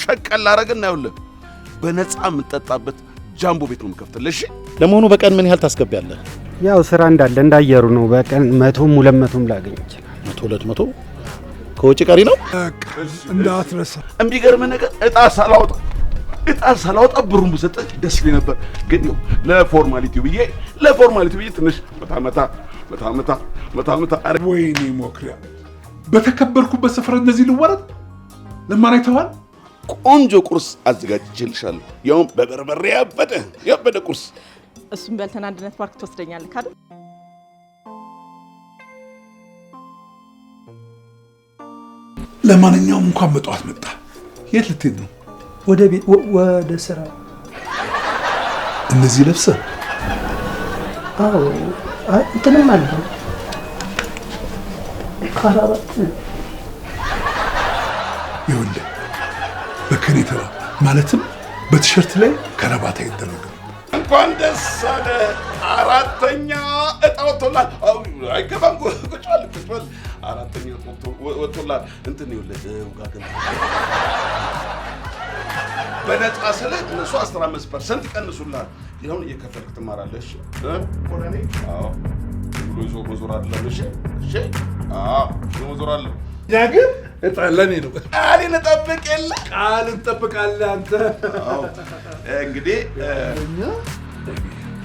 ሸቀል አረግና ይኸውልህ በነፃ የምትጠጣበት ጃምቦ ቤት ነው የምከፍትልህ። እሺ ለመሆኑ በቀን ምን ያህል ታስገቢያለህ? ያው ስራ እንዳለ እንዳየሩ ነው። በቀን 100 200 ላገኝ ይችላል። 100 200 ከውጭ ቀሪ ነው እንዳትረሳ። የሚገርምህ ነገር እጣ ሳላወጣ ብሩን ብሰጥህ ደስ ይለኝ ነበር፣ ግን ለፎርማሊቲው ብዬ ትንሽ መታ አረ ወይኔ ሞክሪያ በተከበርኩበት ስፍራ እንደዚህ ልወረድ ለማን አይተዋል? ቆንጆ ቁርስ አዘጋጅቼልሻለሁ፣ ያውም በበርበሬ ያበደ ቁርስ። እሱም በልተን አንድነት ፓርክ ትወስደኛለህ አይደል? ለማንኛውም እንኳን በጠዋት መጣ። የት ልትሄድ ነው? ወደ ቤት ወደ ስራ። እንደዚህ ለብሰህ? አዎ እንትንም አለ ካራባት። ይኸውልህ በከኔተራ ማለትም በቲሸርት ላይ ከረባት አይደረግም። እንኳን ደስ አለ። አራተኛ እጣ ወጥቶላል። አይገባም። ቁጭ በል። አራተኛ ወጥቶላል። እንትን ይኸውልህ ውጋገን በነፃ ስልህ እነሱ 15% ይቀንሱልሃል። ይኸውን እየከፈልክ ትማራለህ። እሺ ኮረኔ? አዎ ብሎ ይዞ መዞር አይደለም። እሺ አዎ መዞር አለ። ያ ግን እጣ ለኔ ነው። ቃልን እጠብቅ የለ ቃል እንጠብቃለን። አንተ አዎ እንግዲህ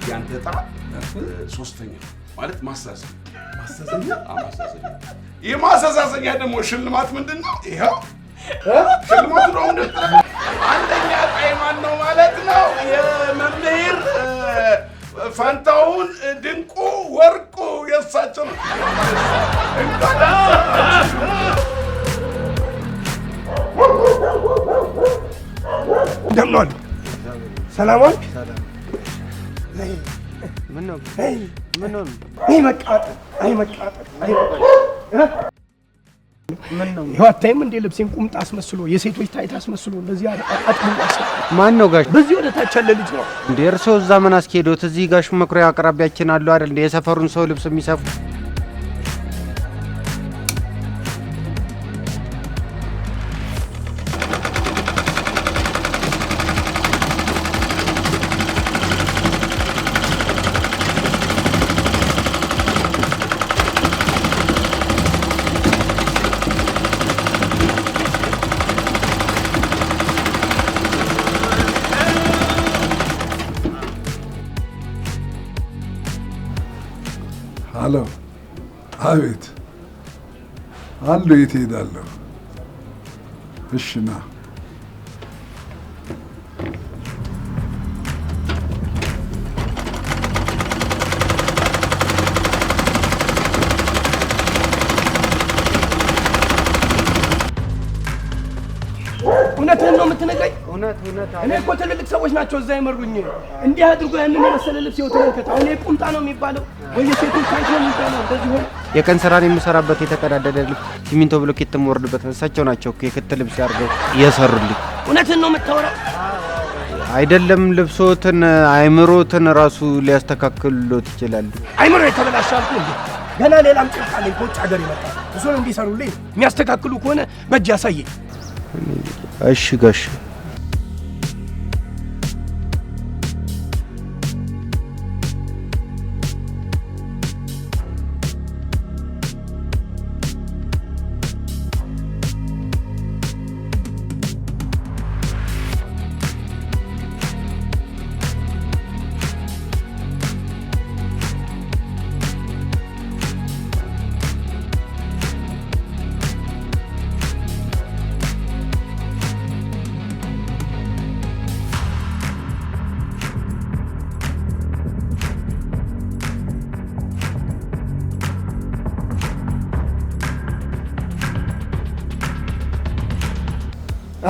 ያንተ እጣ ሶስተኛ ማለት ማስተዛዘኛ። ይህ ማስተዛዘኛ ደግሞ ሽልማት ምንድን ነው? ይኸው ሽልማቱ ነው። አንደኛ እጣ ማን ነው ማለት ነው? የመምህር ፋንታሁን ድንቁ ወርቁ የእሳቸው ነው። እንደምን ዋሉ? ሰላም ዋልክ? ምን ነው? ምን ነው? ይኸው አታይም እንዴ ልብሴን ቁምጣ አስመስሎ የሴቶች ታይት አስመስሎ እንደዚህ አጥብቆ ማን ነው ጋሽ? በዚህ ወደ ታች ያለ ልጅ ነው እንዴ? እርሶ እዛ ምን አስኬዶት? እዚህ ጋሽ መኩሪያ አቅራቢያችን አሉ አይደል? የሰፈሩን ሰው ልብስ የሚሰፉ አሎ፣ አቤት አሉ። የት እሄዳለሁ? እሺ ና። እውነትህን ነው የምትነግረኝ? እውነት እኔ እኮ ትልልቅ ሰዎች ናቸው እዛ የመሩኝ። እንዲህ አድርጎ ያንን የመሰለ ልብስ ይኸው ተመልከት። አሁን ቁምጣ ነው የሚባለው ወይ የሴቶች ታይት ነው የሚባለው? እንደዚህ ሆነ። የቀን ስራን የምሰራበት የተቀዳደደ ልብስ ሲሚንቶ ብሎኬት የምወርድበት እሳቸው ናቸው የክት ልብስ አድርገው የሰሩልኝ። እውነትህን ነው የምታወራው? አይደለም ልብሶትን አይምሮትን ራሱ ሊያስተካክሉት ይችላሉ። አይምሮ የተበላሻልኩ እንዴ? ገና ሌላም ጭንቅ አለኝ ከውጭ ሀገር ይመጣል። እሱን እንዲሰሩልኝ የሚያስተካክሉ ከሆነ በእጅ ያሳየኝ። እሺ ጋሽ።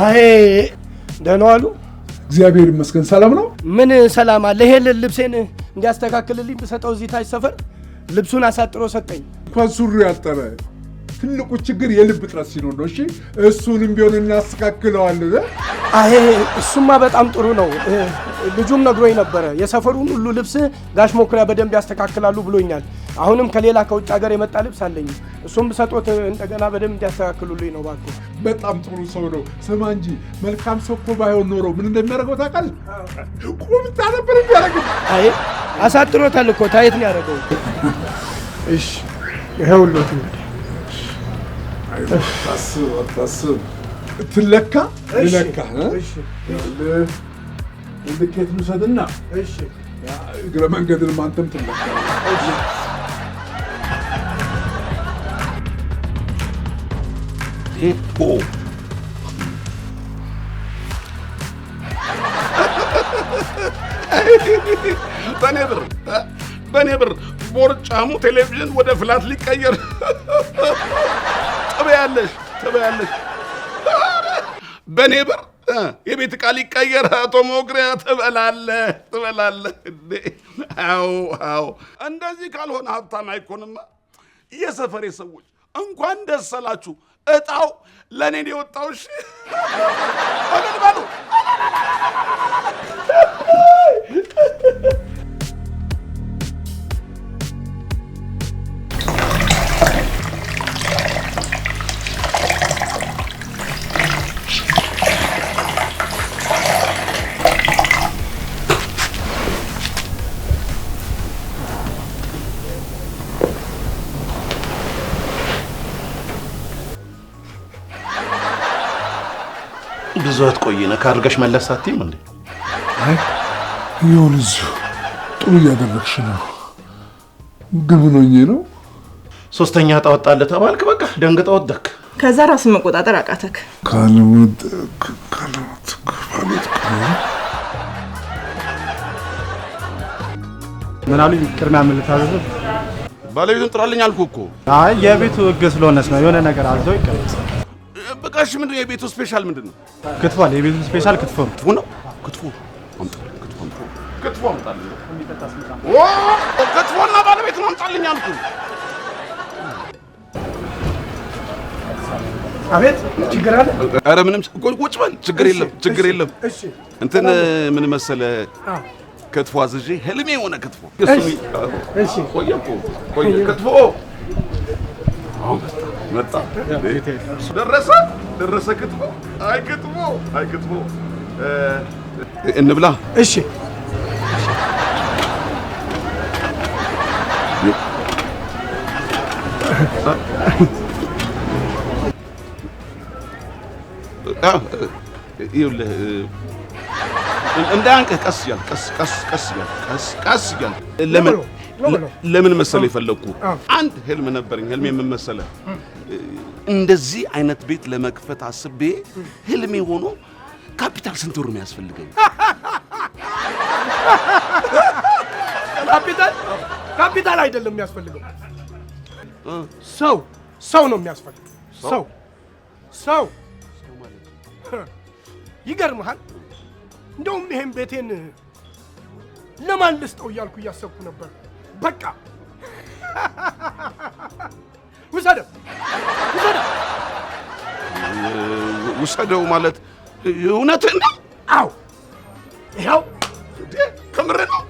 አይ ደህና ዋሉ? እግዚአብሔር ይመስገን። ሰላም ነው? ምን ሰላም አለ? ይሄ ልብሴን እንዲያስተካክልልኝ ብሰጠው እዚህ ታች ሰፈር ልብሱን አሳጥሮ ሰጠኝ። እንኳን ሱሪ ያጠረ ትልቁ ችግር የልብ ጥረት ሲኖር ነው። እሺ እሱንም ቢሆን እናስተካክለዋለን። አይ እሱማ በጣም ጥሩ ነው። ልጁም ነግሮኝ ነበረ የሰፈሩን ሁሉ ልብስ ጋሽ ሞክሪያ በደንብ ያስተካክላሉ ብሎኛል። አሁንም ከሌላ ከውጭ ሀገር የመጣ ልብስ አለኝ። እሱም ብሰጦት እንደገና በደንብ እንዲያስተካክሉልኝ ነው። እባክህ በጣም ጥሩ ሰው ነው። ስማ እንጂ መልካም ሰው እኮ ባይሆን ኖሮ ምን እንደሚያደርገው ታውቃለህ? ቁምጣ ነበር የሚያደርገው። አይ አሳጥሮታል እኮ ታየት ነው ያደረገው። እሺ ይኸውልዎት እንግዲህ ታስብ ትለካ ልለካ ልኬት ልውሰድና እግረ መንገድን አንተም ትለካ። በኔ ብር ቦርጫሙ ቴሌቪዥን ወደ ፍላት ሊቀየር ትበያለሽ። በኔ ብር የቤት ዕቃ ሊቀየር አቶ ሞክሪያ ትበላለህ። አዎ እንደዚህ ካልሆነ ሀብታም አይኮንማ። የሰፈሬ ሰዎች እንኳን ደስ አላችሁ። እጣው ለኔ ነው የወጣው። እሺ አለልባሉ ብዙ አትቆይነ ካርገሽ መለስ አትይም እንዴ? አይ ይሁን እዚሁ ጥሩ እያደረግሽ ነው። ግን ሆኜ ነው ሶስተኛ ዕጣ ወጣልህ ተባልክ። በቃ ደንግጠህ ወደክ። ከዛ ራስን መቆጣጠር አቃተክ። ካለሞት ምን አሉኝ? ቅድሚያ ምን ልታዘዝ? ባለቤቱን ጥራልኝ አልኩህ እኮ። አይ የቤቱ ህግ ስለሆነስ ነው። የሆነ ነገር አዘው ይቀርጽ። በቃ እሺ ምንድነው የቤቱ ስፔሻል ምንድነው? ክትፎ አለ። የቤቱ ስፔሻል ክትፎ ነው። ክትፎ አምጣልኝ። ክትፎና ባለቤቱን አምጣልኝ አልኩህ። አቤት ችግር አለ? ኧረ ምንም ቁጭ በል። ችግር የለም። እንትን ምን መሰለህ ክትፎ አዝዤ ህልሜ የሆነ ክትፎ። እሺ ቆየ ክትፎ መጣ። ደረሰ ክትፎ። አይ ክትፎ እንብላ። እሺ ይኸውልህ እንዳያንቅህ ቀስ እያልክ ለምን መሰለህ የፈለግኩህ አንድ ህልም ነበረኝ። ህልሜ ምን መሰለህ? እንደዚህ አይነት ቤት ለመክፈት አስቤ ህልሜ ሆኖ ካፒታል ስንት ብር ነው ያስፈልገኝ? ካፒታል አይደለም የሚያስፈልገው፣ ሰው ነው የሚያስፈልገው። ሰው ይገርምሃል። እንደውም ይሄን ቤቴን ለማን ልስጠው እያልኩ እያሰብኩ ነበር። በቃ ውሰደው ማለት እውነትህን ነው? አዎ ይኸው ከምር ነው።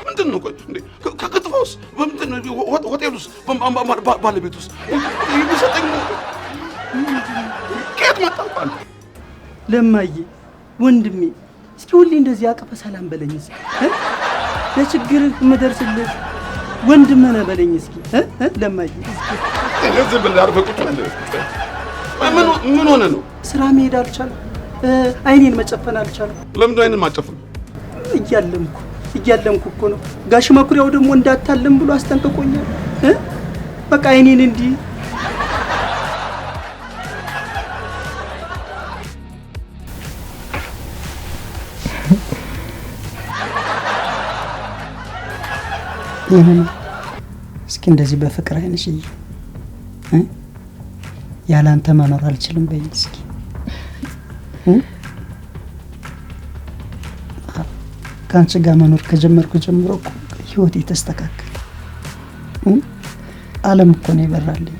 ምንድን ነው ከክትፎስ በምንድን ነው ሆቴል ውስጥ ባለቤት ውስጥ የሚሰጠኝ ከየት መጣ? ለማዬ ወንድሜ እስኪ ሁሌ እንደዚህ አቅፈ ሰላም በለኝ እስኪ። ለችግርህ የምደርስልህ ወንድምህ ነህ በለኝ እስኪ። ለማዬ እዚህ ብላር በቁጭ ምን ሆነ ነው? ስራ መሄድ አልቻልኩም። አይኔን መጨፈን አልቻልኩም። ለምን አይንን ማጨፈን? እያለምኩ እኮ ነው። ጋሽ መኩሪያው ደግሞ እንዳታለም ብሎ አስጠንቅቆኛል። በቃ አይኔን እንዲህ እስኪ እንደዚህ በፍቅር አይንሽ ያላንተ መኖር አልችልም በይኝ እስኪ። ከአንቺ ጋር መኖር ከጀመርኩ ጀምሮ እኮ ህይወቴ ተስተካከለ። ዓለም እኮ ነው ይበራልኝ።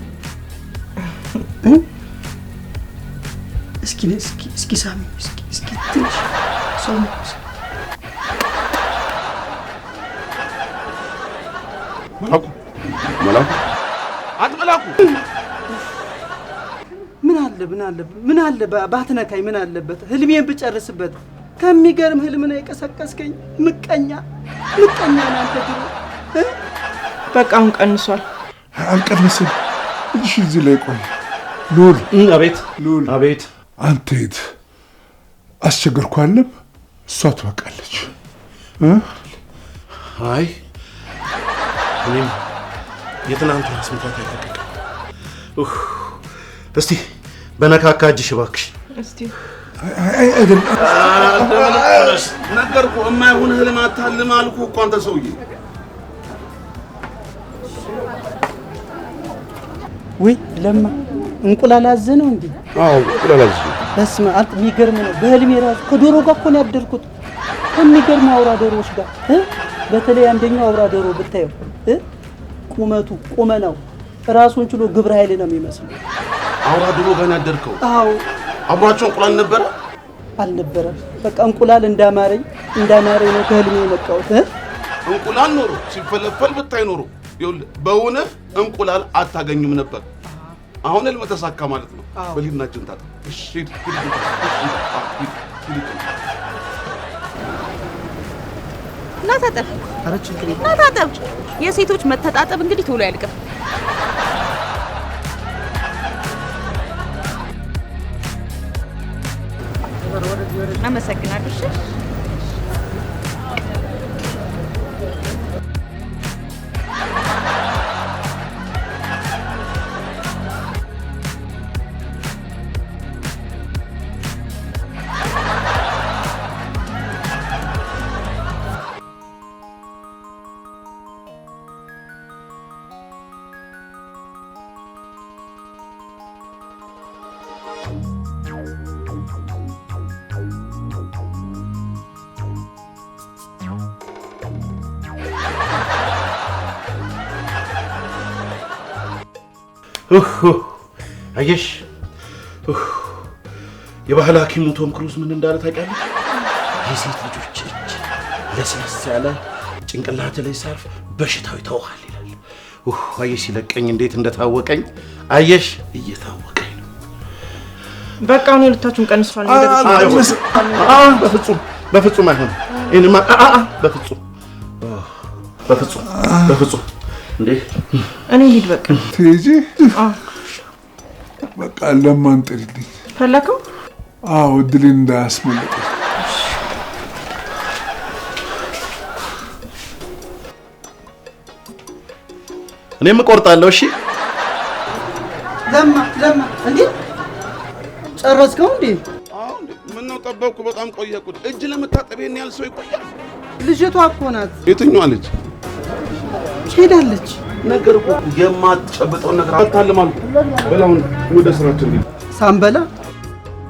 እስኪ ሳሚ እስኪ ትንሽ ሰው መላኩ አትመላኩ ምን አለ ባትነካኝ ምን አለበት? ህልሜን ብጨርስበት። ከሚገርም ህልም ነው የቀሰቀስከኝ። ምቀኛ ናንተ ድሮ። በቃ አሁን ቀንሷል። አልቀነስም። እሺ እዚህ ላይ ቆይ። ሉል አቤት ሉል አቤት። አንተ ሂድ። አስቸገርኩ አለም እሷ ትበቃለች። አይ እኔም የትናንቱ ራስ ምታት አይተቀቀ እስቲ በነካካ እጅሽ እባክሽ። እስቲ አይ አይደል ነገርኩ። የማይሆን ህልም አታልም አልኩህ እኮ አንተ ሰውዬ። ወይ ለማ እንቁላል አዘነው እንዴ? አዎ እንቁላል አዘነው። በስመ አብ የሚገርም ነው። በህልሜ ራሱ ከዶሮ ጋር እኮ ነው ያደርኩት። ከሚገርም አውራ ዶሮዎች ጋር በተለይ አንደኛው አውራ ዶሮ ብታየው ቁመናው ራሱን ችሎ ግብረ ኃይል ነው የሚመስለው። አውራ ዶሮ ጋር ያደርከው? አዎ። አብሯቸው እንቁላል ነበረ? አልነበረም። በቃ እንቁላል እንዳማረኝ ነው ከህልሜ የመጣሁት። እንቁላል ኖሮ ሲፈለፈል ብታይ ኖሮ ይኸውልህ በእውነት እንቁላል አታገኙም ነበር። አሁን ህልም ተሳካ ማለት ነው። በሊናችን ታጣ። እሺ ናታጠብ ናታጠብ። የሴቶች መተጣጠብ እንግዲህ ቶሎ ያልቅም። አመሰግናለሁ። እሺ አየሽ የባህል ሐኪሙ ቶም ክሩዝ ምን እንዳለ ታውቂያለሽ? የሴት ልጆች እጅ ለስለስ ያለ ጭንቅላት ላይ ሳርፍ በሽታው ይተውሃል ይላል። አየሽ ሲለቀኝ እንዴት እንደታወቀኝ አየሽ። እየታወቀኝ ነው። በቃ ነው ልታችሁን ቀንሷል። በፍጹም አይሆንም። እኔማ በፍጹም እንዴ እኔ ሂድ በቃ ትሄጂ? በቃ ለማን ጥሪልኝ ፈለከው? አዎ እድሌን እንዳያስመልጥ። እኔም እቆርጣለሁ። እሺ ለማ እንዴ ጨረስከው እንዴ? አዎ እንዴ ምን ነው ጠበቅኩ። በጣም ቆየኩት። እጅ ለመታጠብ ይሄን ያህል ሰው ይቆያል? ልጅቷ እኮ ናት። የትኛዋ ልጅ? ሄዳለች። ነገርኩ። የማትጨብጠውን ነገር አታልማሉ። በላውን ወደ ስራችን እንሂድ።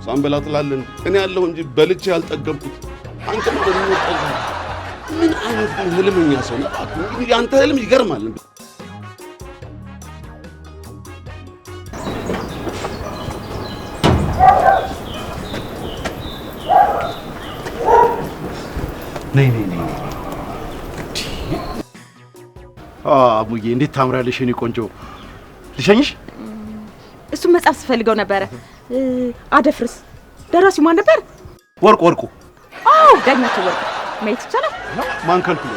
ሳንበላ ትላለን። እኔ ያለሁ እንጂ በልቼ ያልጠገብኩት አንተ ማለት ነው። ምን አይነት ህልምኛ ሰው ነው? እንግዲህ ያንተ ህልም ይገርማል። ነይ አሙዬ እንዴት ታምራለሽ የኔ ቆንጆ። ልሸኝሽ? እሱ መጽሐፍ ስፈልገው ነበረ። አደፍርስ ደራሲው ማን ነበር? ወርቁ። አዎ ዳኛቸው ወርቁ። ማየት ይቻላል? ማን ከልክሎ?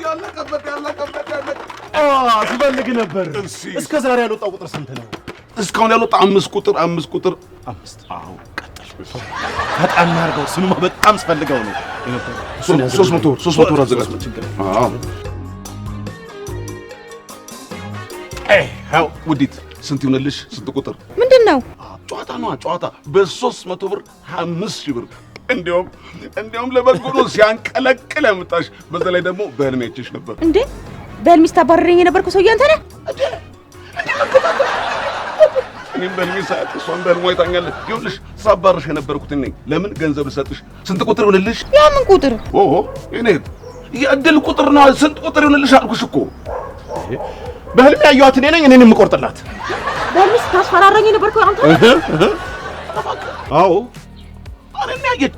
ያለቀበት ስፈልግ ነበር። እስከ ዛሬ ያልወጣው ቁጥር ስንት ነው? እስካሁን ያልወጣ አምስት ቁጥር። አዎ ቀጥል። በጣም አድርገው ስሙማ በጣም ስፈልገው ነው። 300 ብር አዘጋጅ። አዎ ሃው ውዲት ስንት ይሆነልሽ? ስንት ቁጥር? ምንድነው? ጨዋታ ነው ጨዋታ። በ300 ብር 5000 ብር። እንዲያውም ለበጎ ነው ሲያንቀለቅል ያመጣሽ። በዛ ላይ ደግሞ በህልሜ አይቼሽ ነበር። እንዴ በህልሜ ስታባረረኝ የነበርከው ሰውዬ አንተ ነህ? እኔም በልሜ ሰዓት እሷን በልሞ አይታኛለች። ይኸውልሽ ሳባርሽ የነበርኩት እኔ ለምን ገንዘብ ልሰጥሽ? ስንት ቁጥር ይሆንልሽ? ያምን ቁጥር? ኦሆ እኔ የእድል ቁጥር ነው። ስንት ቁጥር ይሆንልሽ አልኩሽ እኮ። በህልሜ ያየኋት እኔ ነኝ። እኔን የምቆርጥላት በህልሜ ስታስፈራራኝ የነበርከው አንተ? አዎ እኔን ያየች።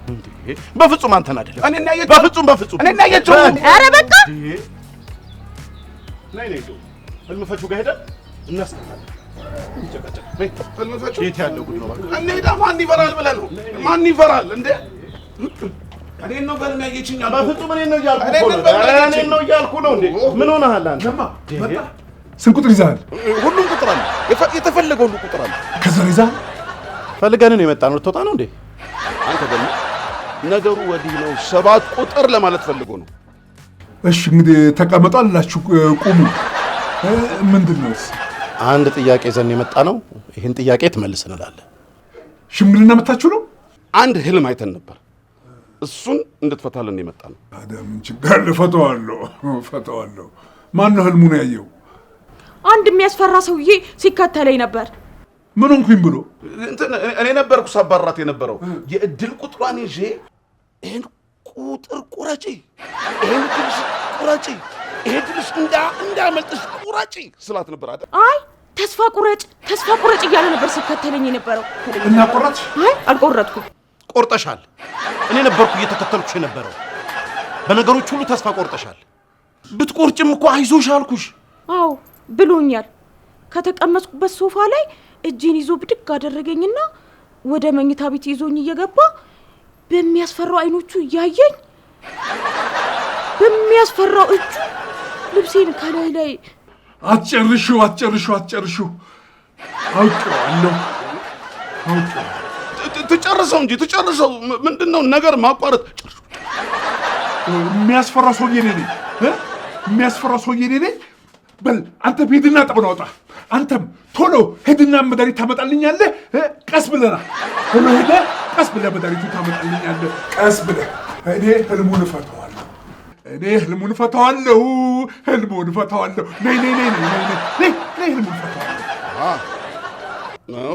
በፍጹም አንተን አይደለም። እኔን ያየች። በፍጹም እኔን ያየችው። ኧረ በቃ ነይ ህልም ፈቺው ጋር ሄደን እናስተካክላለን። ህልም ፈቺው የት ያለው ጉድ ነው? እንሂዳ። ማን ይፈራል ብለህ ነው? ማን ይፈራል እንዴ? እኔን ነው በህልሜ ያየችኝ አልኩህ። በፍጹም እኔን ነው እያልኩ ነው እንዴ። ምን ሆነሃል አንተ? ስንት ቁጥር ይዘሃል? ሁሉም ቁጥር አለ። የተፈለገ ሁሉ ቁጥር አለ። ከዛ ይዘሃል? ፈልገን ነው የመጣነው። ልትወጣ ነው እንዴ? አንተ ደግሞ ነገሩ ወዲህ ነው። 7 ቁጥር ለማለት ፈልጎ ነው። እሺ እንግዲህ ተቀመጡ አላችሁ። ቁሙ። ምንድን ነው? አንድ ጥያቄ ይዘን የመጣ ነው። ይህን ጥያቄ ትመልስልናለህ። ሽምግልና መታችሁ ነው? አንድ ህልም አይተን ነበር። እሱን እንድትፈታልን የመጣ ነው። ታዲያ ምን ችግር አለ? ፈተዋለሁ። ማን ነው ህልሙን ያየው? አንድ የሚያስፈራ ሰውዬ ሲከተለኝ ነበር። ምን ሆንኩኝ ብሎ? እኔ ነበርኩ ሳባራት የነበረው። የእድል ቁጥሯን ይዤ ይሄን ቁጥር ቁረጪ፣ ይሄን ድልሽ ቁረጪ፣ ይሄ ድልሽ እንዳመልጥሽ ቁረጪ ስላት ነበር አይደል? አይ ተስፋ ቁረጭ እያለ ነበር ሲከተለኝ የነበረው። እና ቆረጥሽ? አይ አልቆረጥኩም። ቆርጠሻል። እኔ ነበርኩ እየተከተልኩሽ የነበረው። በነገሮች ሁሉ ተስፋ ቆርጠሻል። ብትቆርጭም እኮ አይዞሽ አልኩሽ። አዎ ብሎኛል። ከተቀመጥኩበት ሶፋ ላይ እጄን ይዞ ብድግ አደረገኝና ወደ መኝታ ቤት ይዞኝ እየገባ በሚያስፈራው አይኖቹ እያየኝ በሚያስፈራው እጁ ልብሴን ከላይ ላይ አትጨርሹ። አውቄዋለሁ። ትጨርሰው እንጂ ትጨርሰው። ምንድነው ነገር ማቋረጥ? የሚያስፈራ ሰውዬ እኔ ነኝ። በል አንተ ሂድና ጠብና ወጣ። አንተም ቶሎ ሂድና መድኃኒት ታመጣልኛለህ። ቀስ ብለና ቶሎ ሄደህ ቀስ ብለህ መድኃኒቱን ታመጣልኛለህ። ቀስ ብለህ እኔ ህልሙን እፈታዋለሁ። ነይ ህልሙን እፈታዋለሁ። ህልሙን እፈታዋለሁ። ነው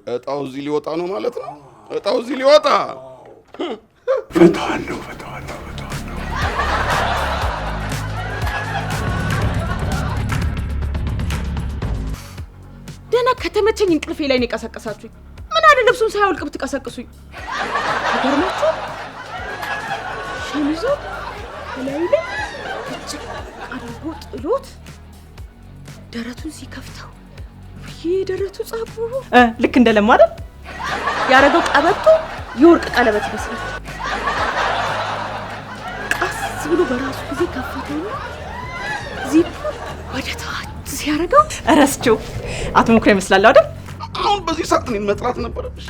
እጣው እዚህ ሊወጣ ነው ማለት ነው። እጣው እዚህ ሊወጣ እፈታዋለሁ። ደህና ከተመቸኝ እንቅልፌ ላይ ነው የቀሰቀሳችሁኝ። ምን አለ ልብሱን ሳያወልቅ ብትቀሰቅሱኝ? ገርማችሁ ሸሚዙ ላይ እጅ አድርጎ ጥሎት ደረቱን ሲከፍተው ደረቱ ጸጉሩ ልክ እንደለማ አይደል? ያረገው ቀበቶ የወርቅ ቀለበት ይመስላል። ቀስ ብሎ በራሱ ጊዜ ከፈተውና ዚፑ ወደ ታች ሲያረገው እረስቸው አቶ ሙክራ ይመስላል አይደል? አሁን በዚህ ሰዓት እኔን መጥራት ነበረብሽ።